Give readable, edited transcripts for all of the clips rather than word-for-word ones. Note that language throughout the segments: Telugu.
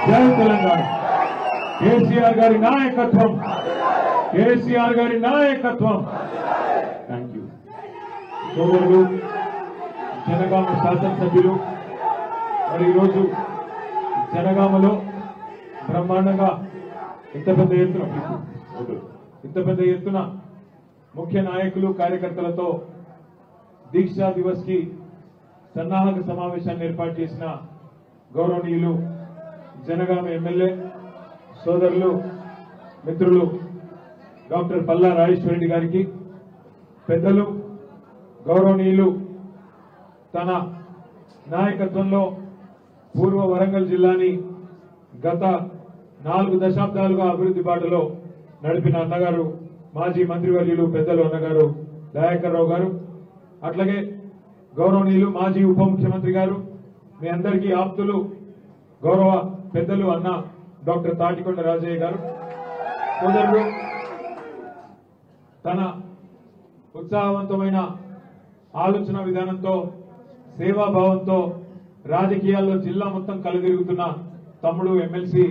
జై తెలంగాణ కేసీఆర్ గారి నాయకత్వం కేసీఆర్ గారి నాయకత్వం థ్యాంక్ యూ సోదరులు జనగామ శాసనసభ్యులు మరి ఈరోజు జనగామలో బ్రహ్మాండంగా ఇంత పెద్ద ఎత్తున ముఖ్య నాయకులు కార్యకర్తలతో దీక్షా దివస్ కి సన్నాహక సమావేశాన్ని ఏర్పాటు చేసిన గౌరవనీయులు జనగామ ఎమ్మెల్యే సోదరులు మిత్రులు డాక్టర్ పల్లా రాజేశ్వర రెడ్డి గారికి పెద్దలు గౌరవనీయులు తన నాయకత్వంలో పూర్వ వరంగల్ జిల్లాని గత 4 దశాబ్దాలుగా అభివృద్ధి బాటలో నడిపిన అన్నగారు మాజీ మంత్రివర్యులు పెద్దలు అన్నగారు దయాకర్ రావు గారు అట్లాగే గౌరవనీయులు మాజీ ఉప ముఖ్యమంత్రి గారు మీ అందరికీ ఆప్తులు గౌరవ పెద్దలు అన్న డాక్టర్ తాటికొండ రాజయ్య గారు సోదరుడు తన ఉత్సాహవంతమైన ఆలోచన విధానంతో సేవాభావంతో రాజకీయాల్లో జిల్లా మొత్తం కలదిరుగుతున్న తమ్ముడు ఎమ్మెల్సీ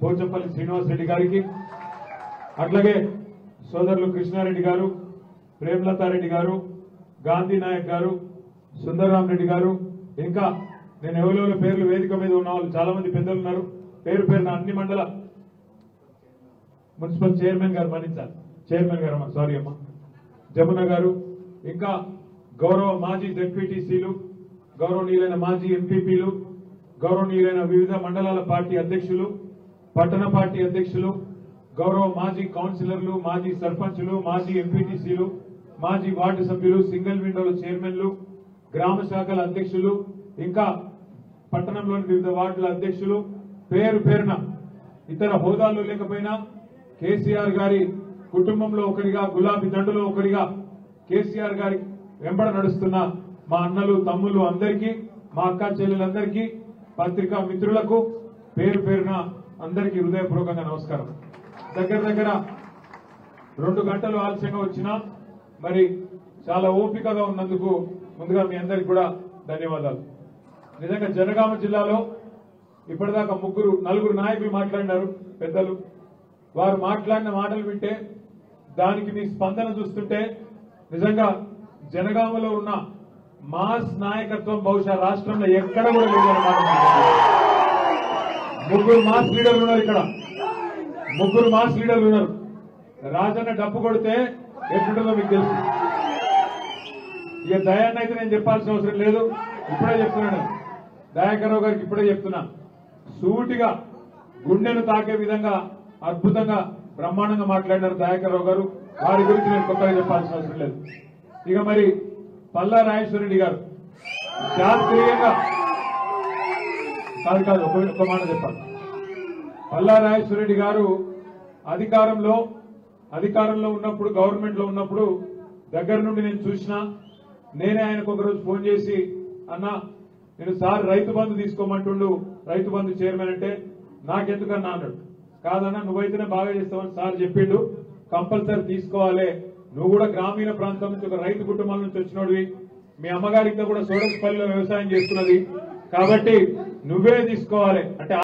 పోచంపల్లి శ్రీనివాసరెడ్డి గారికి అట్లాగే సోదరులు కృష్ణారెడ్డి గారు ప్రేమలతారెడ్డి గారు గాంధీ నాయక్ గారు సుందరరామ్ రెడ్డి గారు ఇంకా నేను ఎవరెవరి పేర్లు వేదిక మీద ఉన్న వాళ్ళు చాలా మంది పెద్దలు ఉన్నారు పేరు పేరున అన్ని మండల మున్సిపల్ చైర్మన్ గారు మన్నించాలి చైర్మన్ గారు అమ్మా సారీ అమ్మా జమున గారు ఇంకా గౌరవ మాజీ జెడ్పీటీసీలు గౌరవనీయులైన మాజీ ఎంపీపీలు గౌరవనీయులైన వివిధ మండలాల పార్టీ అధ్యక్షులు పట్టణ పార్టీ అధ్యక్షులు గౌరవ మాజీ కౌన్సిలర్లు మాజీ సర్పంచులు మాజీ ఎంపీటీసీలు మాజీ వార్డు సభ్యులు సింగిల్ విండోల చైర్మన్లు గ్రామ శాఖల అధ్యక్షులు ఇంకా పట్టణంలోని వివిధ వార్డుల అధ్యక్షులు పేరు పేరున ఇతర హోదాల్లో లేకపోయినా కేసీఆర్ గారి కుటుంబంలో ఒకరిగా గులాబీ దండులో ఒకరిగా కేసీఆర్ గారి వెంబడ నడుస్తున్న మా అన్నలు తమ్ముళ్ళు అందరికీ మా అక్క చెల్లెలందరికీ పత్రికా మిత్రులకు పేరు పేరున అందరికీ హృదయపూర్వకంగా నమస్కారం దగ్గర 2 గంటలు ఆలస్యంగా వచ్చినా మరి చాలా ఓపికగా ఉన్నందుకు ముందుగా మీ అందరికి కూడా ధన్యవాదాలు నిజంగా జనగామ జిల్లాలో ఇప్పటిదాకా 4 నాయకులు మాట్లాడినారు పెద్దలు వారు మాట్లాడిన మాటలు వింటే దానికి మీ స్పందన చూస్తుంటే నిజంగా జనగామలో ఉన్న మాస్ నాయకత్వం బహుశా రాష్ట్రంలో ఎక్కడ కూడా లేదన్నమాట 3 మాస్ లీడర్లు ఉన్నారు ఇక్కడ 3 మాస్ లీడర్లు ఉన్నారు రాజన్న డప్పు కొడితే ఎట్లుంటుందో మీకు తెలుసు ఇక దయాన్ని అయితే నేను చెప్పాల్సిన అవసరం లేదు ఇప్పుడే చెప్తున్నాను దయాకర్ రావు గారికి ఇప్పుడే చెప్తున్నా సూటిగా గుండెను తాకే విధంగా అద్భుతంగా బ్రహ్మాండంగా మాట్లాడినారు దయాకర్ రావు గారు వారి గురించి నేను కొత్తగా చెప్పాల్సిన అవసరం లేదు ఇక మరి పల్లా రాజేశ్వర రెడ్డి గారు శాస్త్రీయంగా కాదు ఒక మాట చెప్పాలి పల్లా రాజేశ్వర రెడ్డి గారు అధికారంలో ఉన్నప్పుడు గవర్నమెంట్ లో ఉన్నప్పుడు దగ్గర నుండి నేను చూసినా నేనే ఆయనకు ఒకరోజు ఫోన్ చేసి అన్నా నేను సార్ రైతు బంధు తీసుకోమంటుండు రైతు బంధు చైర్మన్ అంటే నాకెందుకన్నా అన్నాడు కాదన్నా నువ్వైతేనే బాగా చేస్తావని సార్ చెప్పిండు కంపల్సరీ తీసుకోవాలి నువ్వు కూడా గ్రామీణ ప్రాంతం నుంచి ఒక రైతు కుటుంబాల నుంచి వచ్చినోడివి మీ అమ్మగారికి కూడా సోడస్పల్లిలో వ్యవసాయం చేస్తున్నది కాబట్టి నువ్వే తీసుకోవాలి అంటే